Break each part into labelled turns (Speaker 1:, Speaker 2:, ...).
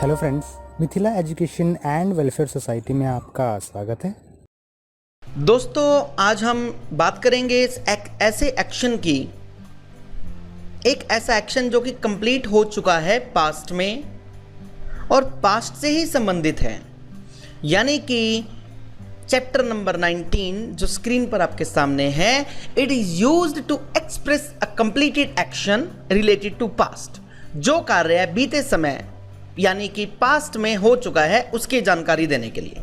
Speaker 1: Hello friends, Mithila education and welfare society में आपका स्वागत है।
Speaker 2: दोस्तों, आज हम बात करेंगे ऐसे एक्शन की, एक ऐसा एक्शन जो कि कंप्लीट हो चुका है पास्ट में और पास्ट से ही संबंधित है, यानी कि चैप्टर नंबर 19 जो स्क्रीन पर आपके सामने है, it is used to express a completed action related to past. जो कार्य बीते समय यानी कि पास्ट में हो चुका है उसकी जानकारी देने के लिए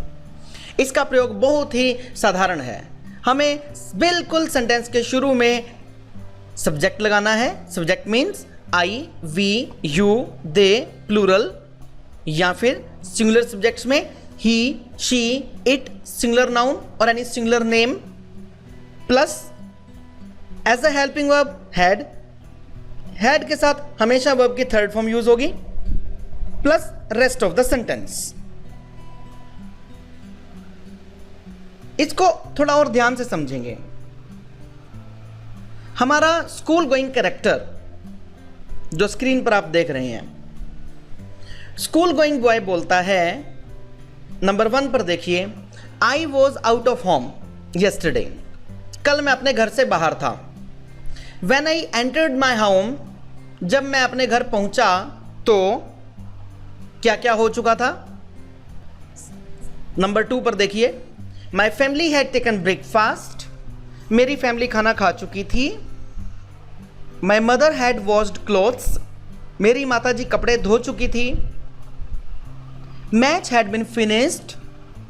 Speaker 2: इसका प्रयोग बहुत ही साधारण है। हमें बिल्कुल सेंटेंस के शुरू में सब्जेक्ट लगाना है। Subject means I, we, you, they, plural, या फिर सिंगुलर सब्जेक्ट्स में he, she, it, singular noun और any singular name, plus as a helping verb had. Had के साथ हमेशा वर्ब की थर्ड फॉर्म यूज होगी, plus rest of the sentence. इसको थोड़ा और ध्यान से समझेंगे। हमारा स्कूल गोइंग कैरेक्टर जो स्क्रीन पर आप देख रहे हैं, स्कूल गोइंग बॉय बोलता है, नंबर 1 पर देखिए, I was out of home yesterday. कल मैं अपने घर से बाहर था। When I entered my home, जब मैं अपने घर पहुंचा तो क्या क्या हो चुका था। नंबर 2 पर देखिए, my family had taken breakfast. मेरी फैमिली खाना खा चुकी थी। My mother had washed clothes. मेरी माता जी कपड़े धो चुकी थी। Match had been finished.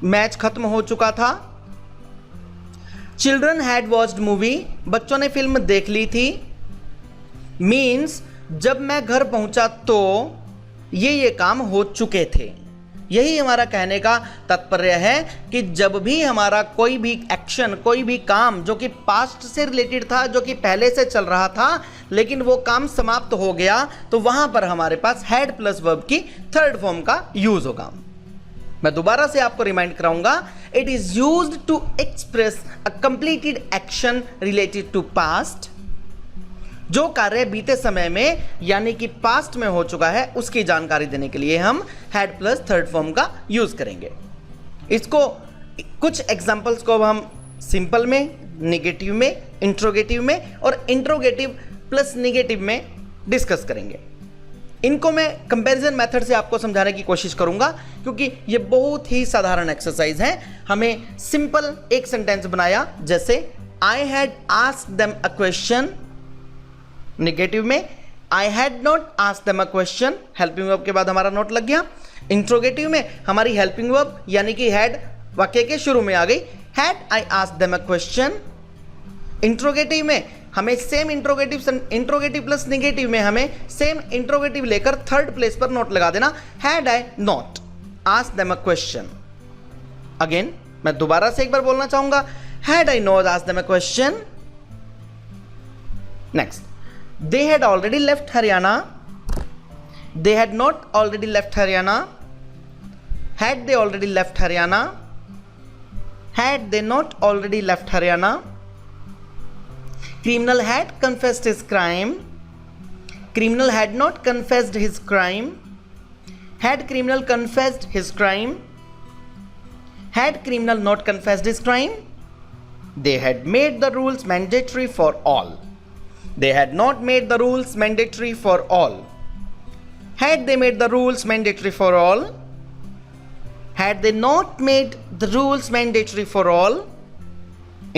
Speaker 2: Match खत्म हो चुका था। Children had watched movie. बच्चों ने फिल्म देख ली थी। मीन्स जब मैं घर पहुंचा तो ये काम हो चुके थे। यही हमारा कहने का तात्पर्य है कि जब भी हमारा कोई भी एक्शन, कोई भी काम जो कि पास्ट से रिलेटेड था, जो कि पहले से चल रहा था, लेकिन वो काम समाप्त हो गया, तो वहां पर हमारे पास हैड प्लस वर्ब की थर्ड फॉर्म का यूज होगा। मैं दोबारा से आपको रिमाइंड कराऊंगा, it is used to express a completed action related to past. जो कार्य बीते समय में यानी कि पास्ट में हो चुका है उसकी जानकारी देने के लिए हम हैड प्लस थर्ड फॉर्म का यूज करेंगे। इसको कुछ एग्जांपल्स को हम सिंपल में, नेगेटिव में, इंट्रोगेटिव में और इंट्रोगेटिव प्लस नेगेटिव में डिस्कस करेंगे। इनको मैं कंपैरिजन मेथड से आपको समझाने की कोशिश करूंगा, क्योंकि ये बहुत ही साधारण एक्सरसाइज है। हमें सिंपल एक सेंटेंस बनाया, जैसे I had asked them a question. Negative में I had not asked them a question, helping verb के बाद हमारा नोट लग गया। इंट्रोगेटिव में हमारी हेल्पिंग वर्ब यानी कि हैड वाक्य के शुरू में आ गई, had I asked them a question. Interrogative में हमें सेम इंट्रोगेटिव प्लस नेगेटिव में हमें सेम इंट्रोगेटिव लेकर थर्ड प्लेस पर नोट लगा देना, had I not asked them a question. Again मैं दोबारा से एक बार बोलना चाहूंगा, had I not asked them a question. Next, they had already left Haryana. They had not already left Haryana. Had they already left Haryana? Had they not already left Haryana? Criminal had confessed his crime. Criminal had not confessed his crime. Had criminal confessed his crime? Had criminal not confessed his crime? They had made the rules mandatory for all. They had not made the rules mandatory for all. Had they made the rules mandatory for all? Had they not made the rules mandatory for all?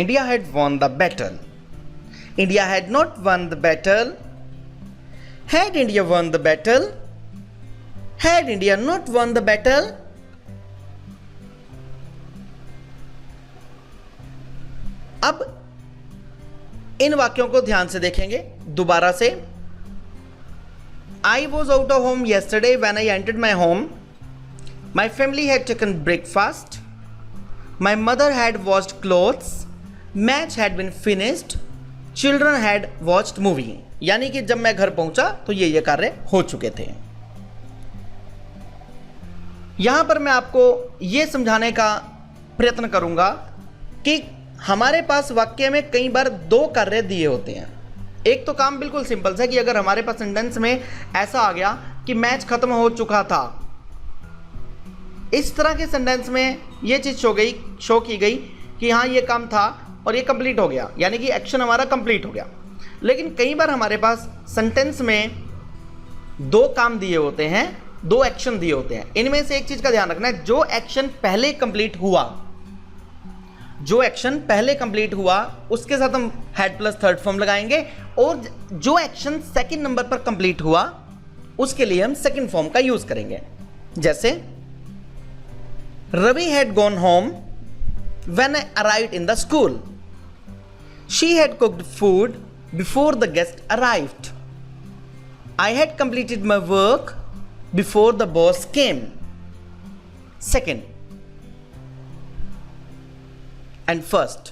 Speaker 2: India had won the battle. India had not won the battle. Had India won the battle? Had India not won the battle? अब इन वाक्यों को ध्यान से देखेंगे दोबारा से। I was out of home yesterday when I entered my home. My family had taken breakfast. My mother had watched clothes. Match had been finished. Children had watched movie. यानी कि जब मैं घर पहुंचा तो ये कार्य हो चुके थे। यहां पर मैं आपको यह समझाने का प्रयत्न करूंगा कि हमारे पास वाक्य में कई बार दो कार्य दिए होते हैं। एक तो काम बिल्कुल सिंपल सा कि अगर हमारे पास सेंटेंस में ऐसा आ गया कि मैच खत्म हो चुका था, इस तरह के सेंटेंस में ये चीज़ शो की गई कि हाँ ये काम था और ये कंप्लीट हो गया, यानी कि एक्शन हमारा कंप्लीट हो गया। लेकिन कई बार हमारे पास सेंटेंस में दो काम दिए होते हैं, दो एक्शन दिए होते हैं। इनमें से एक चीज़ का ध्यान रखना है, जो एक्शन पहले कंप्लीट हुआ उसके साथ हम हैड प्लस थर्ड फॉर्म लगाएंगे, और जो एक्शन सेकंड नंबर पर कंप्लीट हुआ उसके लिए हम सेकंड फॉर्म का यूज करेंगे। जैसे Ravi had gone home when I arrived in the school. She had cooked food before the guest arrived. I had completed my work before the boss came. Second and first,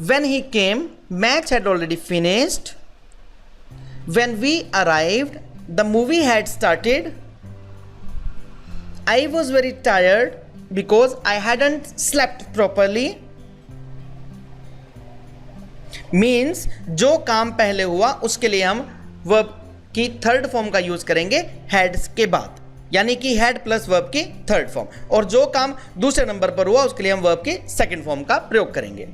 Speaker 2: when he came, match had already finished. When we arrived, the movie had started. I was very tired because I hadn't slept properly. Means जो काम पहले हुआ उसके लिए हम verb की third form का use करेंगे हैड्स के बाद, यानी कि हैड प्लस वर्ब की थर्ड फॉर्म, और जो काम दूसरे नंबर पर हुआ उसके लिए हम वर्ब की सेकंड फॉर्म का प्रयोग करेंगे।